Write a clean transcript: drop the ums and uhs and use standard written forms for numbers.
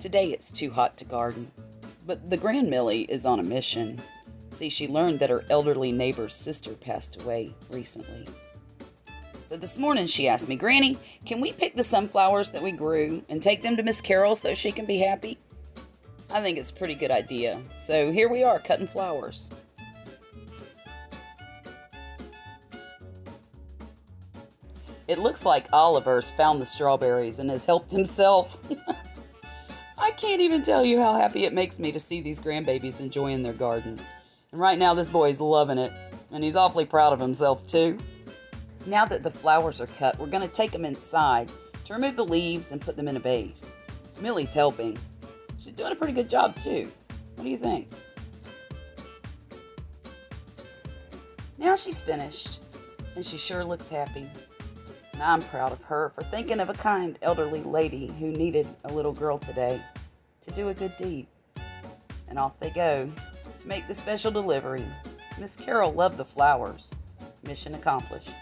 Today it's too hot to garden, but the Grand Millie is on a mission. See, she learned that her elderly neighbor's sister passed away recently. So this morning she asked me, "Granny, can we pick the sunflowers that we grew and take them to Miss Carol so she can be happy?" I think it's a pretty good idea. So here we are cutting flowers. It looks like Oliver's found the strawberries and has helped himself. I can't even tell you how happy it makes me to see these grandbabies enjoying their garden. And right now this boy's loving it, and he's awfully proud of himself too. Now that the flowers are cut, we're going to take them inside to remove the leaves and put them in a vase. Millie's helping. She's doing a pretty good job too. What do you think? Now she's finished, and she sure looks happy. And I'm proud of her for thinking of a kind elderly lady who needed a little girl today to do a good deed. And off they go to make the special delivery. Miss Carol loved the flowers. Mission accomplished.